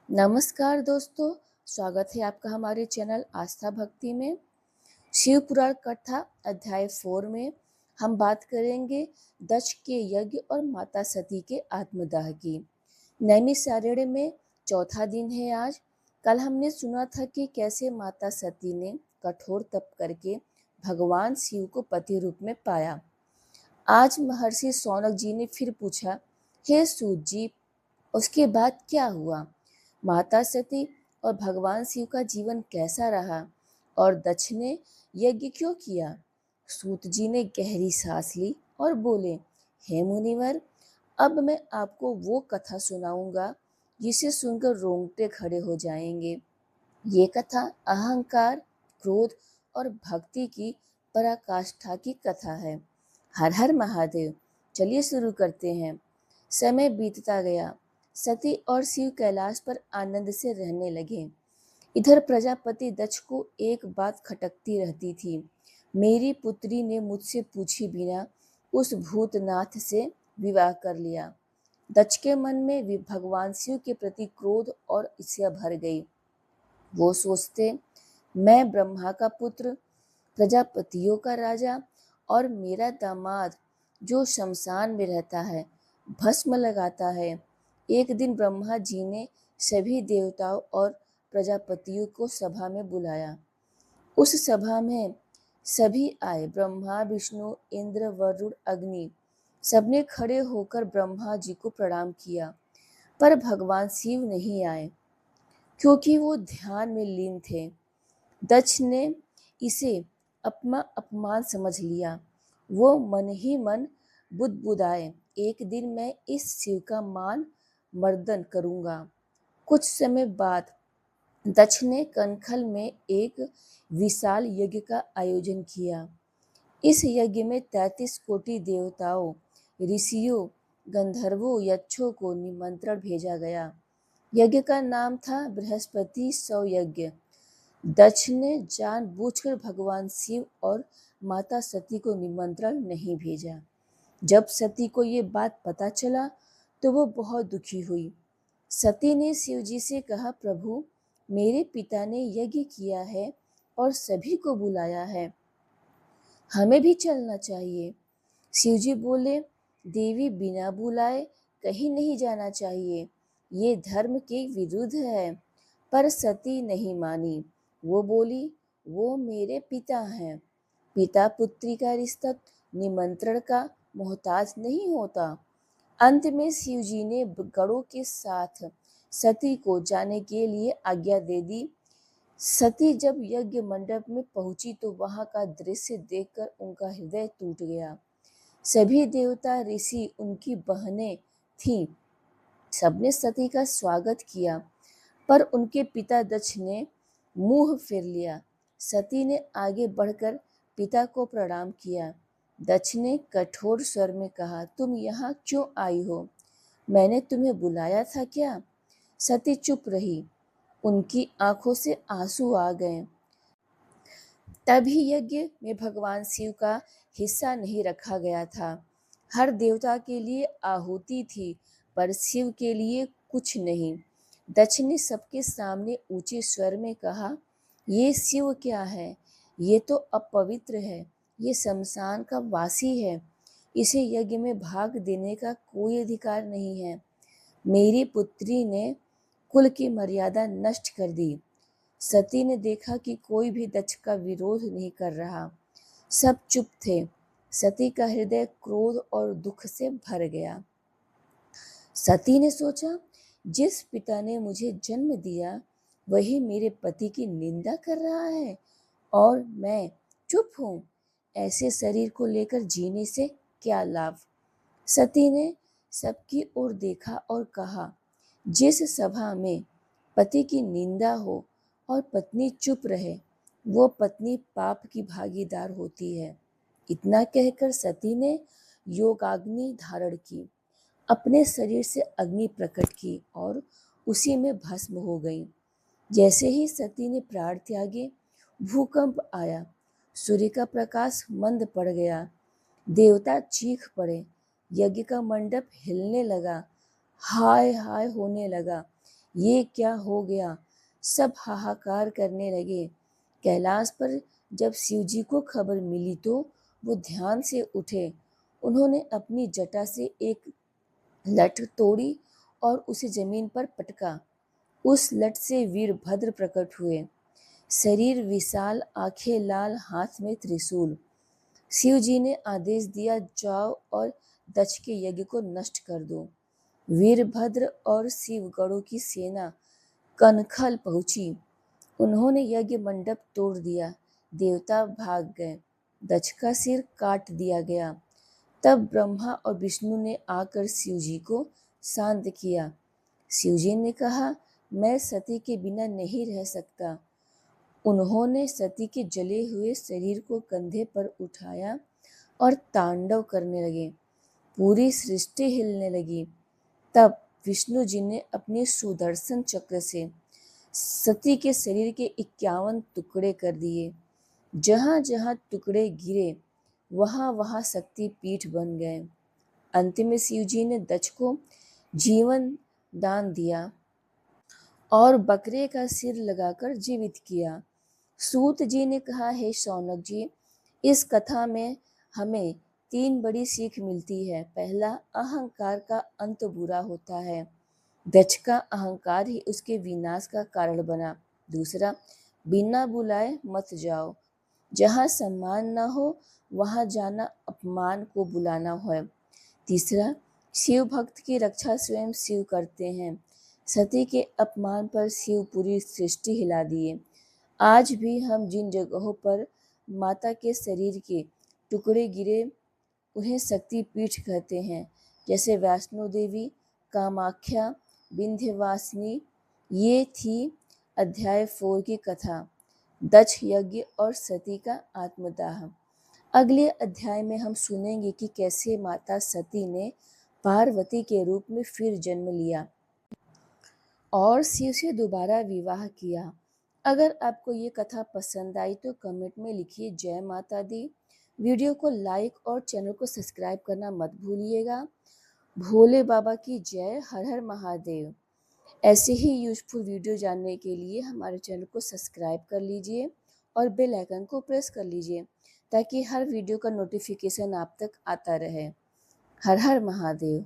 नमस्कार दोस्तों, स्वागत है आपका हमारे चैनल आस्था भक्ति में। शिव पुराण कथा अध्याय 4 में हम बात करेंगे दक्ष के यज्ञ और माता सती के आत्मदाह की। नैमिषारण्य में चौथा दिन है आज। कल हमने सुना था कि कैसे माता सती ने कठोर तप करके भगवान शिव को पति रूप में पाया। आज महर्षि शौनक जी ने फिर पूछा, हे सूत जी, उसके बाद क्या हुआ? माता सती और भगवान शिव का जीवन कैसा रहा और दक्ष ने यज्ञ क्यों किया? सूत जी ने गहरी सांस ली और बोले, हे मुनिवर, अब मैं आपको वो कथा सुनाऊंगा जिसे सुनकर रोंगटे खड़े हो जाएंगे। ये कथा अहंकार, क्रोध और भक्ति की पराकाष्ठा की कथा है। हर हर महादेव। चलिए शुरू करते हैं। समय बीतता गया। सती और शिव कैलाश पर आनंद से रहने लगे। इधर प्रजापति दक्ष को एक बात खटकती रहती थी। मेरी पुत्री ने मुझसे पूछे बिना उस भूतनाथ से विवाह कर लिया। दक्ष के मन में भगवान शिव के प्रति क्रोध और ईर्ष्या भर गई। वो सोचते, मैं ब्रह्मा का पुत्र, प्रजापतियों का राजा, और मेरा दामाद जो शमशान में रहता है, भस्म लगाता है। एक दिन ब्रह्मा जी ने सभी देवताओं और प्रजापतियों को सभा में बुलाया। उस सभा में सभी आए, ब्रह्मा, विष्णु, इंद्र, वरुण, अग्नि। सबने खड़े होकर ब्रह्मा जी को प्रणाम किया, पर भगवान शिव नहीं आए क्योंकि वो ध्यान में लीन थे। दक्ष ने इसे अपना अपमान समझ लिया। वो मन ही मन बुदबुदाए, एक दिन मैं इस शिव का मान मर्दन करूंगा। कुछ समय बाद दक्ष ने कनखल में एक विशाल यज्ञ का आयोजन किया। इस यज्ञ में 33 कोटि देवताओं, ऋषियों, गंधर्वों, यक्षों को निमंत्रण भेजा गया। यज्ञ का नाम था बृहस्पति सौ यज्ञ। दक्ष ने जानबूझकर भगवान शिव और माता सती को निमंत्रण नहीं भेजा। जब सती को ये बात पता चला तो वो बहुत दुखी हुई। सती ने शिव जी से कहा, प्रभु, मेरे पिता ने यज्ञ किया है और सभी को बुलाया है, हमें भी चलना चाहिए। शिव जी बोले, देवी, बिना बुलाए कहीं नहीं जाना चाहिए, ये धर्म के विरुद्ध है। पर सती नहीं मानी। वो बोली, वो मेरे पिता हैं। पिता पुत्री का रिश्ता निमंत्रण का मोहताज नहीं होता। अंत में शिव जी ने गणों के साथ सती को जाने के लिए आज्ञा दे दी। सती जब यज्ञ मंडप में पहुंची तो वहां का दृश्य देखकर उनका हृदय टूट गया। सभी देवता, ऋषि, उनकी बहनें थीं, सबने सती का स्वागत किया, पर उनके पिता दक्ष ने मुंह फेर लिया। सती ने आगे बढ़कर पिता को प्रणाम किया। दक्ष ने कठोर स्वर में कहा, तुम यहाँ क्यों आई हो? मैंने तुम्हें बुलाया था क्या? सती चुप रही। उनकी आंखों से आंसू आ गए। तभी यज्ञ में भगवान शिव का हिस्सा नहीं रखा गया था। हर देवता के लिए आहुति थी, पर शिव के लिए कुछ नहीं। दक्ष ने सबके सामने ऊंचे स्वर में कहा, ये शिव क्या है? ये तो अपवित्र है, ये शमशान का वासी है, इसे यज्ञ में भाग देने का कोई अधिकार नहीं है। मेरी पुत्री ने कुल की मर्यादा नष्ट कर दी। सती ने देखा कि कोई भी दक्ष का विरोध नहीं कर रहा। सब चुप थे। सती का हृदय क्रोध और दुख से भर गया। सती ने सोचा, जिस पिता ने मुझे जन्म दिया वही मेरे पति की निंदा कर रहा है और मैं चुप हूँ। ऐसे शरीर को लेकर जीने से क्या लाभ? सती ने सबकी ओर देखा और कहा, जिस सभा में पति की निंदा हो और पत्नी चुप रहे, वो पत्नी पाप की भागीदार होती है। इतना कहकर सती ने योगाग्नि धारण की, अपने शरीर से अग्नि प्रकट की और उसी में भस्म हो गई। जैसे ही सती ने प्राण त्यागे, भूकंप आया, सूर्य का प्रकाश मंद पड़ गया, देवता चीख पड़े, यज्ञ का मंडप हिलने लगा, हाय हाय होने लगा। ये क्या हो गया? सब हाहाकार करने लगे। कैलाश पर जब शिवजी को खबर मिली तो वो ध्यान से उठे। उन्होंने अपनी जटा से एक लठ तोड़ी और उसे जमीन पर पटका। उस लठ से वीरभद्र प्रकट हुए, शरीर विशाल, आंखें लाल, हाथ में त्रिशूल। शिव जी ने आदेश दिया, जाओ और दक्ष के यज्ञ को नष्ट कर दो। वीरभद्र और शिवगणों की सेना कनखल पहुंची। उन्होंने यज्ञ मंडप तोड़ दिया, देवता भाग गए, दक्ष का सिर काट दिया गया। तब ब्रह्मा और विष्णु ने आकर शिव जी को शांत किया। शिव जी ने कहा, मैं सती के बिना नहीं रह सकता। उन्होंने सती के जले हुए शरीर को कंधे पर उठाया और तांडव करने लगे। पूरी सृष्टि हिलने लगी। तब विष्णु जी ने अपने सुदर्शन चक्र से सती के शरीर के 51 टुकड़े कर दिए। जहां जहां टुकड़े गिरे वहां वहां शक्ति पीठ बन गए। अंत में शिव जी ने दक्ष को जीवन दान दिया और बकरे का सिर लगाकर जीवित किया। सूत जी ने कहा, हे शौनक जी, इस कथा में हमें 3 बड़ी सीख मिलती है। पहला, अहंकार का अंत बुरा होता है। दक्ष का अहंकार ही उसके विनाश का कारण बना। दूसरा, बिना बुलाए मत जाओ। जहाँ सम्मान न हो वहाँ जाना अपमान को बुलाना है। तीसरा, शिव भक्त की रक्षा स्वयं शिव करते हैं। सती के अपमान पर शिव पूरी सृष्टि हिला दिए। आज भी हम जिन जगहों पर माता के शरीर के टुकड़े गिरे उन्हें शक्ति पीठ कहते हैं, जैसे वैष्णो देवी, कामाख्या, विंध्यवासिनी। ये थी अध्याय 4 की कथा, दक्ष यज्ञ और सती का आत्मदाह। अगले अध्याय में हम सुनेंगे कि कैसे माता सती ने पार्वती के रूप में फिर जन्म लिया और शिव से दोबारा विवाह किया। अगर आपको ये कथा पसंद आई तो कमेंट में लिखिए जय माता दी। वीडियो को लाइक और चैनल को सब्सक्राइब करना मत भूलिएगा। भोले बाबा की जय। हर हर महादेव। ऐसे ही यूजफुल वीडियो जानने के लिए हमारे चैनल को सब्सक्राइब कर लीजिए और बेल आइकन को प्रेस कर लीजिए ताकि हर वीडियो का नोटिफिकेशन आप तक आता रहे। हर हर महादेव।